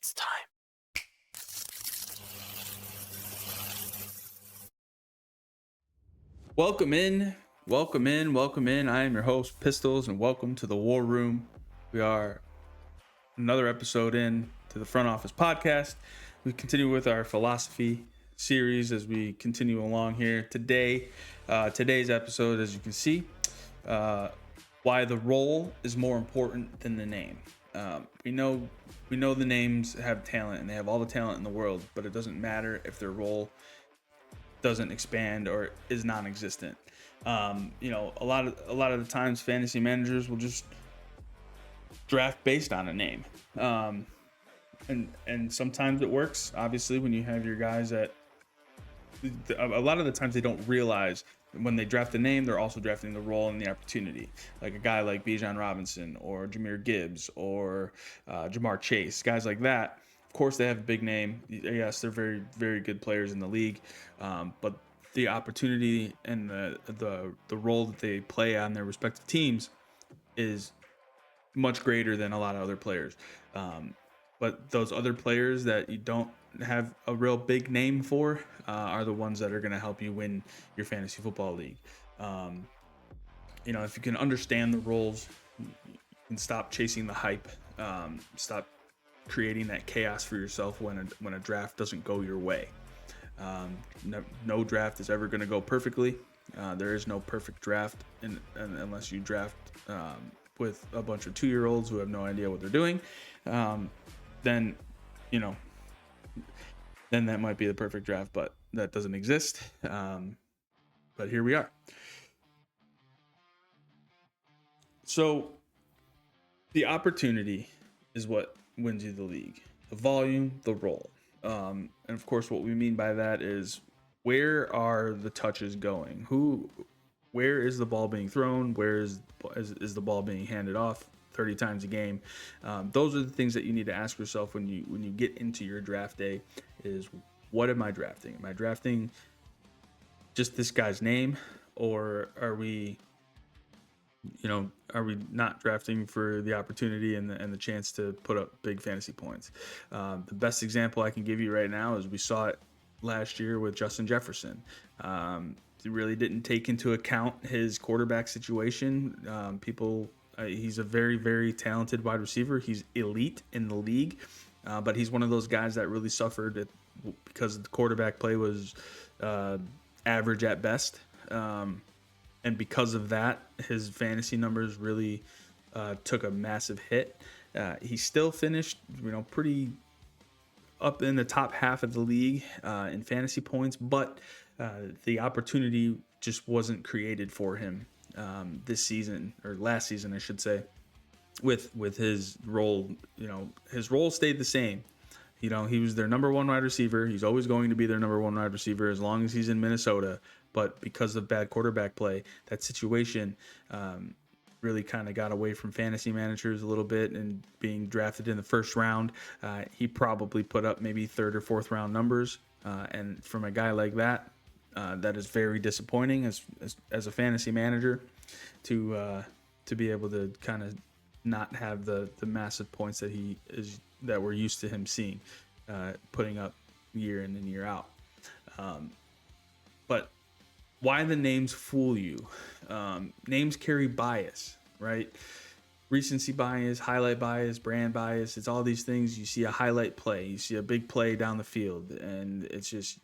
It's time. Welcome in, welcome in, welcome in. I am your host, Pistols, and welcome to the War Room. We are another episode in to the Front Office Podcast. We continue with our philosophy series as we continue along here. Today's episode, as you can see, why the role is more important than the name. We know the names have talent and they have all the talent in the world, but it doesn't matter if their role doesn't expand or is non-existent. A lot of the times fantasy managers will just draft based on a name. And sometimes it works, obviously, when you have your guys that a lot of the times they don't realize when they draft the name, they're also drafting the role and the opportunity. Like a guy like Bijan Robinson or Jahmyr Gibbs or Jamar Chase, guys like that. Of course, they have a big name. Yes, they're very, very good players in the league, but the opportunity and the role that they play on their respective teams is much greater than a lot of other players. But those other players that you don't have a real big name for are the ones that are going to help you win your fantasy football league. If you can understand the roles, you can stop chasing the hype, stop creating that chaos for yourself when a draft doesn't go your way. No draft is ever going to go perfectly. There is no perfect draft unless you draft with a bunch of 2-year-olds who have no idea what they're doing. Then that might be the perfect draft, but that doesn't exist. But here we are. So the opportunity is what wins you the league. The volume, the role. And of course, what we mean by that is where are the touches going? Where is the ball being thrown? Where is the ball being handed off 30 times a game? Those are the things that you need to ask yourself when you get into your draft day is, what am I drafting? Am I drafting just this guy's name, or are we not drafting for the opportunity and the chance to put up big fantasy points? The best example I can give you right now is we saw it last year with Justin Jefferson. He really didn't take into account his quarterback situation. He's a very, very talented wide receiver. He's elite in the league, but he's one of those guys that really suffered because the quarterback play was average at best. And because of that, his fantasy numbers really took a massive hit. He still finished, pretty up in the top half of the league in fantasy points, but the opportunity just wasn't created for him this season, or last season, I should say. With his role, his role stayed the same. He was their number one wide receiver. He's always going to be their number one wide receiver as long as he's in Minnesota. But because of bad quarterback play, that situation really kind of got away from fantasy managers a little bit, and being drafted in the first round, he probably put up maybe third or fourth round numbers. And from a guy like that, that is very disappointing as a fantasy manager to be able to kind of not have the massive points that we're used to him seeing, putting up year in and year out. But why the names fool you? Names carry bias, right? Recency bias, highlight bias, brand bias. It's all these things. You see a highlight play, you see a big play down the field, and it's just,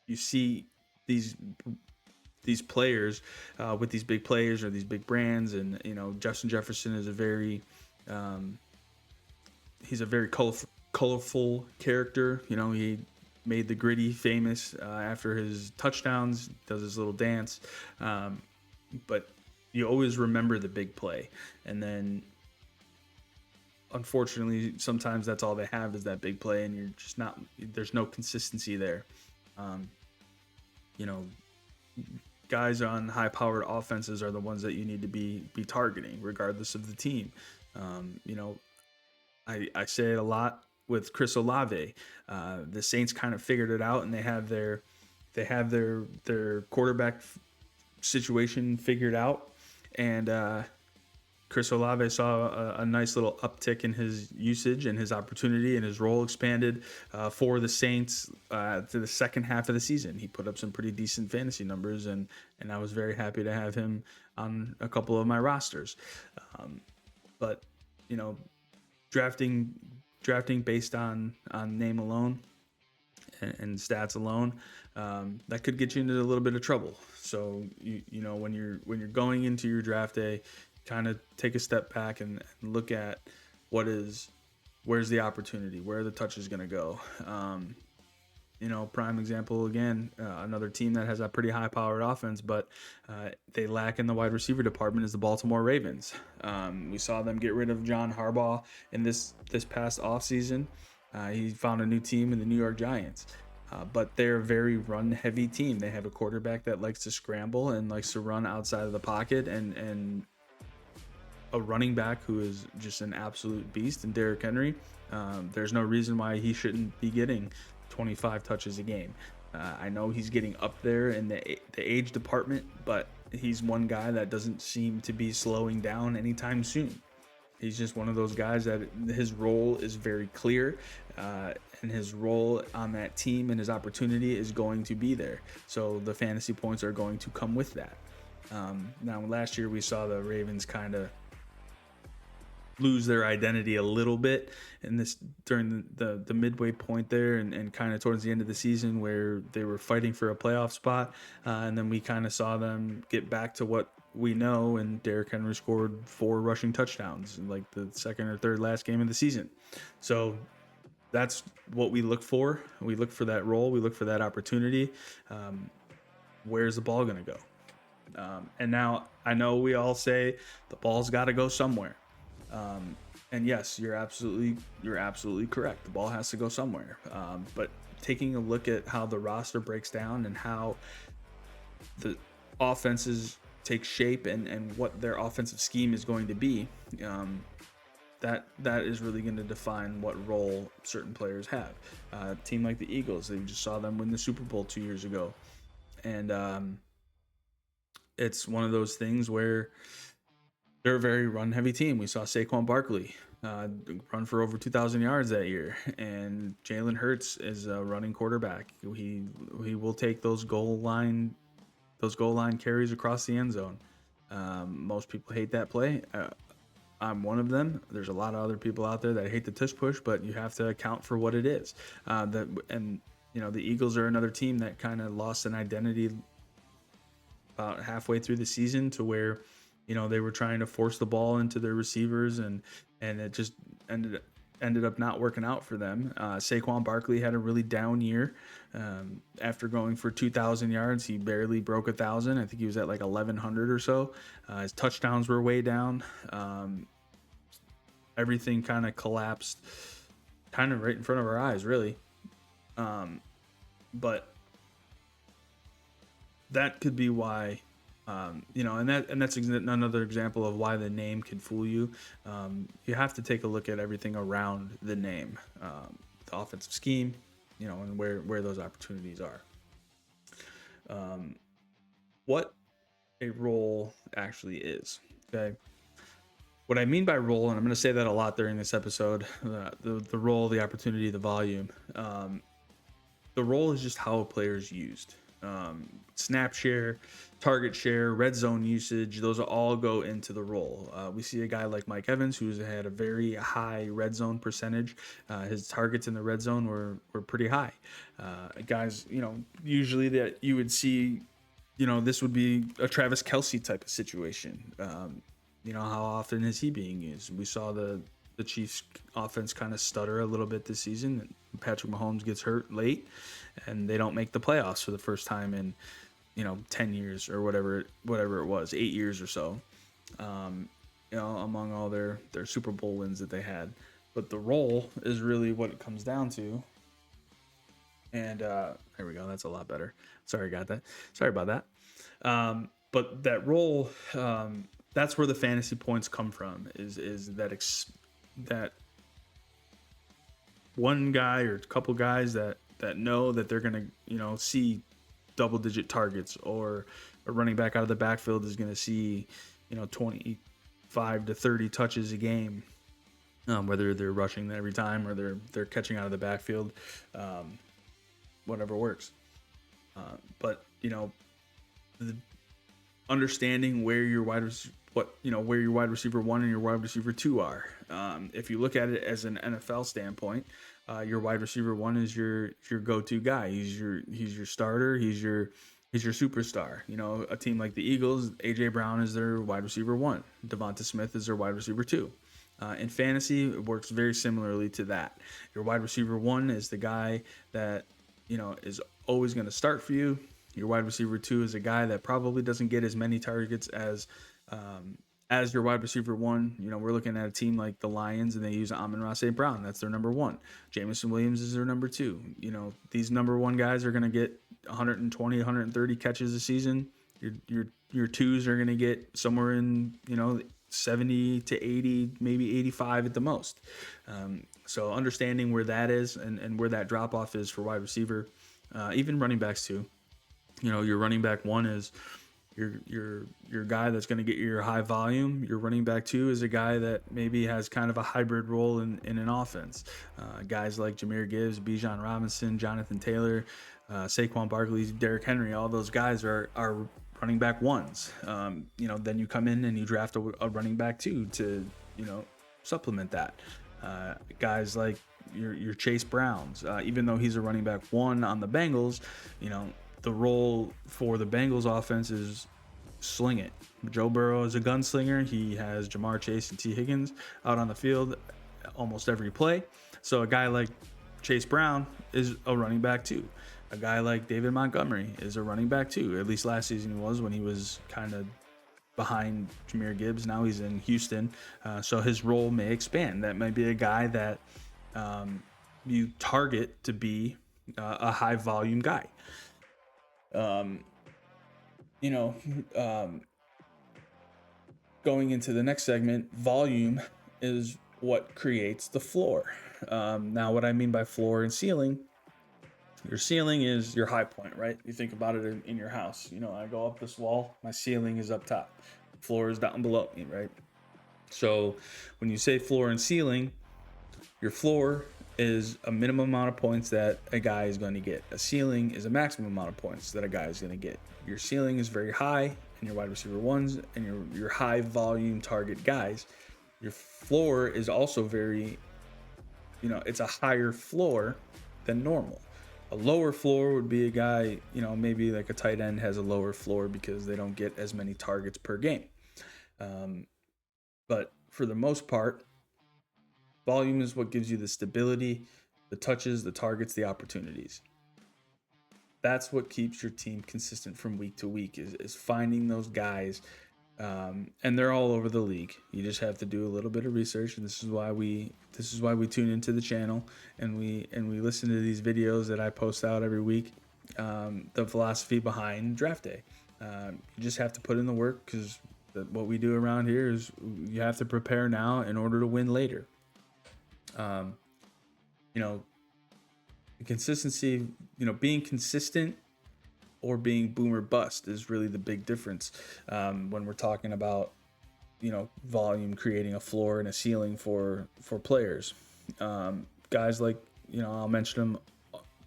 you see these players with these big players or these big brands. And Justin Jefferson is he's a very colorful character. He made the gritty famous after his touchdowns, does his little dance, but you always remember the big play. And then unfortunately sometimes that's all they have is that big play, and you're just not, there's no consistency there. Guys on high-powered offenses are the ones that you need to be targeting, regardless of the team. I say it a lot with Chris Olave. The Saints kind of figured it out, and they have their quarterback situation figured out. And Chris Olave saw a nice little uptick in his usage and his opportunity, and his role expanded for the Saints to the second half of the season. He put up some pretty decent fantasy numbers, and I was very happy to have him on a couple of my rosters. But you know, drafting based on name alone and stats alone, that could get you into a little bit of trouble. So you know, when you're going into your draft day, kind of take a step back and look at where's the opportunity, where are the touches going to go. You know, prime example again, another team that has a pretty high-powered offense, but they lack in the wide receiver department is the Baltimore Ravens. We saw them get rid of John Harbaugh in this past offseason. He found a new team in the New York Giants. But they're a very run-heavy team. They have a quarterback that likes to scramble and likes to run outside of the pocket, and a running back who is just an absolute beast in Derrick Henry. There's no reason why he shouldn't be getting 25 touches a game. I know he's getting up there in the age department, but he's one guy that doesn't seem to be slowing down anytime soon. He's just one of those guys that his role is very clear, and his role on that team and his opportunity is going to be there. So the fantasy points are going to come with that. Now, last year we saw the Ravens kind of lose their identity a little bit in this during the midway point there, and kind of towards the end of the season where they were fighting for a playoff spot, and then we kind of saw them get back to what we know, and Derrick Henry scored 4 rushing touchdowns in like the second or third last game of the season. So that's what we look for. We look for that role. We look for that opportunity. Where's the ball going to go? And now I know we all say the ball's got to go somewhere. And yes, you're absolutely correct. The ball has to go somewhere. But taking a look at how the roster breaks down and how the offenses take shape and what their offensive scheme is going to be, that is really going to define what role certain players have. A team like the Eagles, they just saw them win the Super Bowl 2 years ago. And it's one of those things where they're a very run-heavy team. We saw Saquon Barkley run for over 2,000 yards that year, and Jalen Hurts is a running quarterback. He will take those goal line carries across the end zone. Most people hate that play. I'm one of them. There's a lot of other people out there that hate the tush push, but you have to account for what it is. And you know, the Eagles are another team that kind of lost an identity about halfway through the season, to where, you know, they were trying to force the ball into their receivers, and it just ended up not working out for them. Saquon Barkley had a really down year. After going for 2,000 yards, he barely broke 1,000. I think he was at like 1,100 or so. His touchdowns were way down. Everything kind of collapsed, kind of right in front of our eyes, really. But that could be why. You know, and that's another example of why the name can fool you. You have to take a look at everything around the name, the offensive scheme, you know, and where those opportunities are. What a role actually is. Okay, what I mean by role, and I'm going to say that a lot during this episode, the role, the opportunity, the volume. The role is just how a player is used. Snap share, target share, red zone usage, those all go into the role. We see a guy like Mike Evans, who's had a very high red zone percentage. His targets in the red zone were pretty high. Guys, you know, usually that you would see, you know, this would be a Travis Kelce type of situation. You know, how often is he being used? We saw the Chiefs offense kind of stutter a little bit this season. Patrick Mahomes gets hurt late, and they don't make the playoffs for the first time in, you know, 10 years or whatever it was, 8 years or so, you know, among all their Super Bowl wins that they had. But the role is really what it comes down to. And there we go. That's a lot better. Sorry about that. But that role, that's where the fantasy points come from, is that one guy or a couple guys that know that they're going to, you know, see double-digit targets, or a running back out of the backfield is going to see, you know, 20, 25 to 30 touches a game, whether they're rushing every time or they're catching out of the backfield, whatever works. But the understanding where your wide receiver 1 and your wide receiver 2 are. If you look at it as an NFL standpoint, your wide receiver 1 is your go-to guy. He's your starter. He's your superstar. A team like the Eagles, AJ Brown is their wide receiver 1. Devonta Smith is their wide receiver 2. In fantasy, it works very similarly to that. Your wide receiver 1 is the guy that is always going to start for you. Your wide receiver 2 is a guy that probably doesn't get as many targets as your wide receiver 1. We're looking at a team like the Lions, and they use Amon-Ra St. Brown. That's their number 1. Jameson Williams is their number 2. These number 1 guys are going to get 120, 130 catches a season. Your 2s are going to get somewhere in 70 to 80, maybe 85 at the most. So understanding where that is and where that drop off is for wide receiver, even running backs too. Your running back 1 is your guy that's going to get you your high volume. Your running back 2 is a guy that maybe has kind of a hybrid role in an offense. Guys like Jahmyr Gibbs, Bijan Robinson, Jonathan Taylor, Saquon Barkley, Derrick Henry, all those guys are running back 1s. Then you come in and you draft a running back 2 to supplement that. Guys like your Chase Browns, even though he's a running back 1 on the Bengals, the role for the Bengals offense is sling it. Joe Burrow is a gunslinger. He has Jamar Chase and T. Higgins out on the field almost every play. So a guy like Chase Brown is a running back 2. A guy like David Montgomery is a running back 2. At least last season he was, when he was kind of behind Jahmyr Gibbs. Now he's in Houston, so his role may expand. That might be a guy that you target to be a high volume guy. Going into the next segment, volume is what creates the floor. Now, what I mean by floor and ceiling, your ceiling is your high point, right? You think about it in your house. I go up this wall, my ceiling is up top, floor is down below me, right? So when you say floor and ceiling, your floor is a minimum amount of points that a guy is going to get. A ceiling is a maximum amount of points that a guy is going to get. Your ceiling is very high in your wide receiver 1s and your high volume target guys. Your floor is also very, it's a higher floor than normal. A lower floor would be a guy, maybe like a tight end has a lower floor because they don't get as many targets per game. But for the most part, volume is what gives you the stability, the touches, the targets, the opportunities. That's what keeps your team consistent from week to week is finding those guys. And they're all over the league. You just have to do a little bit of research, and this is why we tune into the channel and we listen to these videos that I post out every week. The philosophy behind draft day. You just have to put in the work, because what we do around here is you have to prepare now in order to win later. The consistency, being consistent or being boom or bust is really the big difference when we're talking about, volume creating a floor and a ceiling for players. Guys like, I'll mention them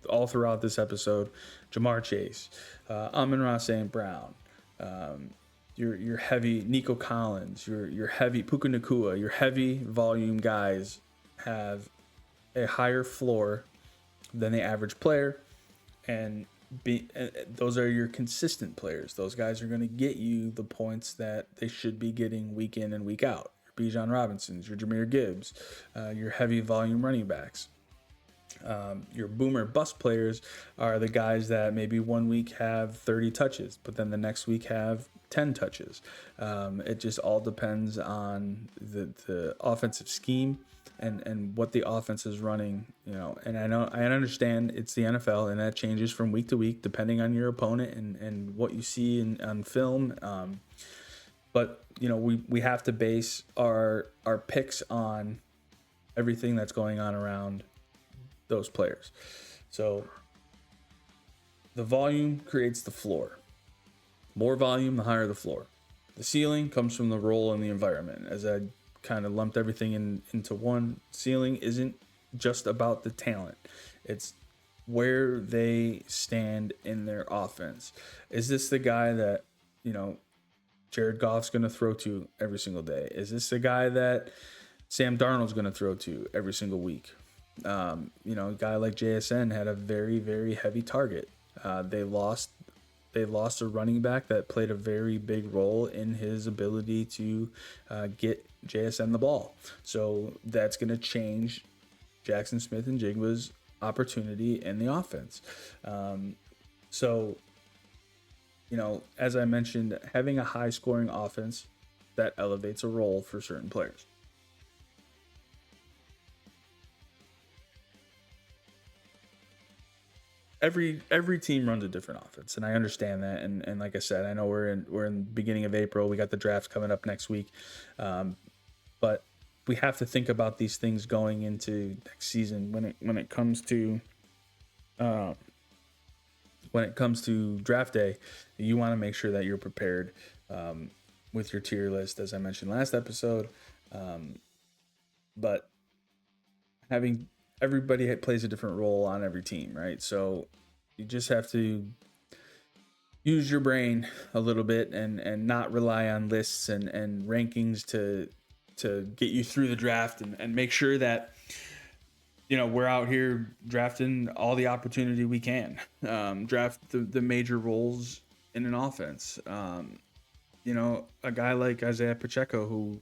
all throughout this episode: Jamar Chase, Amon-Ra St. Brown, your heavy Nico Collins, your heavy Puka Nacua. Your heavy volume guys have a higher floor than the average player, and those are your consistent players. Those guys are going to get you the points that they should be getting week in and week out. Your Bijan Robinsons, your Jahmyr Gibbs, your heavy volume running backs. Your boomer bust players are the guys that maybe one week have 30 touches, but then the next week have 10 touches. It just all depends on the offensive scheme and what the offense is running, and I understand it's the NFL, and that changes from week to week depending on your opponent and what you see on film. But we have to base our picks on everything that's going on around those players. So the volume creates the floor. More volume, the higher the floor. The ceiling comes from the role and the environment. As I kind of lumped everything into one, ceiling isn't just about the talent. It's where they stand in their offense. Is this the guy that, Jared Goff's going to throw to every single day? Is this the guy that Sam Darnold's going to throw to every single week? A guy like JSN had a very, very heavy target. They lost a running back that played a very big role in his ability to get JSN the ball. So that's going to change Jackson Smith and Jigba's opportunity in the offense. As I mentioned, having a high scoring offense that elevates a role for certain players. Every team runs a different offense, and I understand that. And like I said, I know we're in the beginning of April. We got the drafts coming up next week, but we have to think about these things going into next season when it comes to draft day. You want to make sure that you're prepared with your tier list, as I mentioned last episode. But having everybody plays a different role on every team, right? So you just have to use your brain a little bit and not rely on lists and rankings to get you through the draft and make sure that we're out here drafting all the opportunity we can. Draft the major roles in an offense. A guy like Isaiah Pacheco, who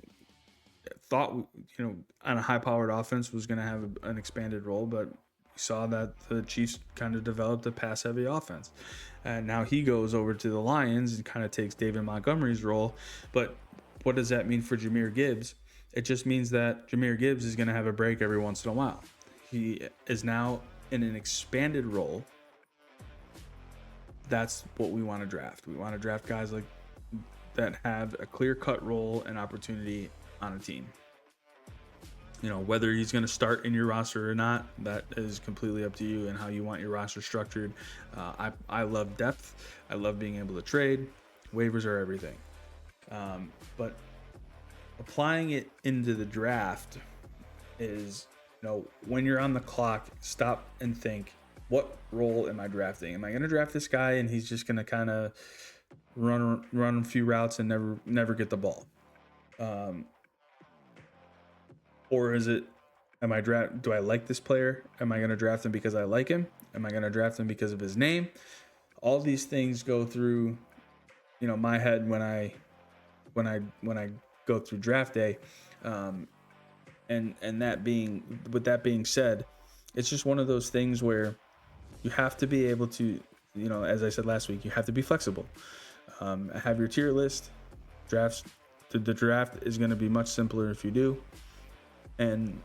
thought, on a high-powered offense was going to have an expanded role, but we saw that the Chiefs kind of developed a pass-heavy offense. And now he goes over to the Lions and kind of takes David Montgomery's role. But what does that mean for Jahmyr Gibbs? It just means that Jahmyr Gibbs is going to have a break every once in a while. He is now in an expanded role. That's what we want to draft. We want to draft guys like that have a clear-cut role and opportunity on a team. Whether he's going to start in your roster or not, that is completely up to you and how you want your roster structured. I love depth. I love being able to trade. Waivers are everything. But applying it into the draft is, when you're on the clock, stop and think, what role am I drafting? Am I going to draft this guy and he's just going to kind of run a few routes and never get the ball? Or is it, do I like this player? Am I going to draft him because I like him? Am I going to draft him because of his name? All these things go through, my head when I go through draft day. And that being said, it's just one of those things where you have to be able to, as I said last week, you have to be flexible. Have your tier list. The draft is going to be much simpler if you do. And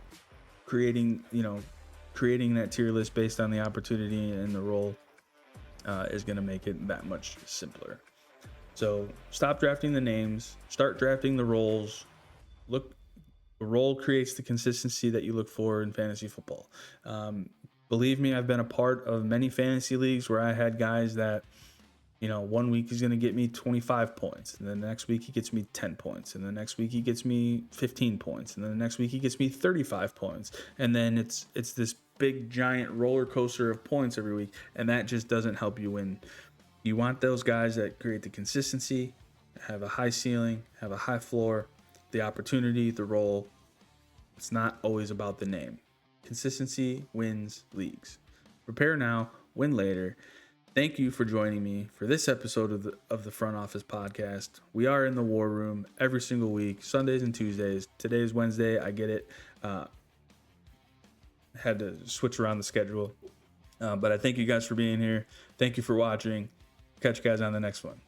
creating that tier list based on the opportunity and the role is going to make it that much simpler. So stop drafting the names, start drafting the roles. The role creates the consistency that you look for in fantasy football. Believe me, I've been a part of many fantasy leagues where I had guys that, 1 week he's going to get me 25 points, and then the next week he gets me 10 points, and the next week he gets me 15 points, and then the next week he gets me 35 points, and then it's this big giant roller coaster of points every week, and that just doesn't help you win. You want those guys that create the consistency, have a high ceiling, have a high floor, the opportunity, the role. It's not always about the name. Consistency wins leagues. Prepare now, win later. Thank you for joining me for this episode of the Front Office Podcast. We are in the war room every single week, Sundays and Tuesdays. Today is Wednesday. I get it. Had to switch around the schedule. But I thank you guys for being here. Thank you for watching. Catch you guys on the next one.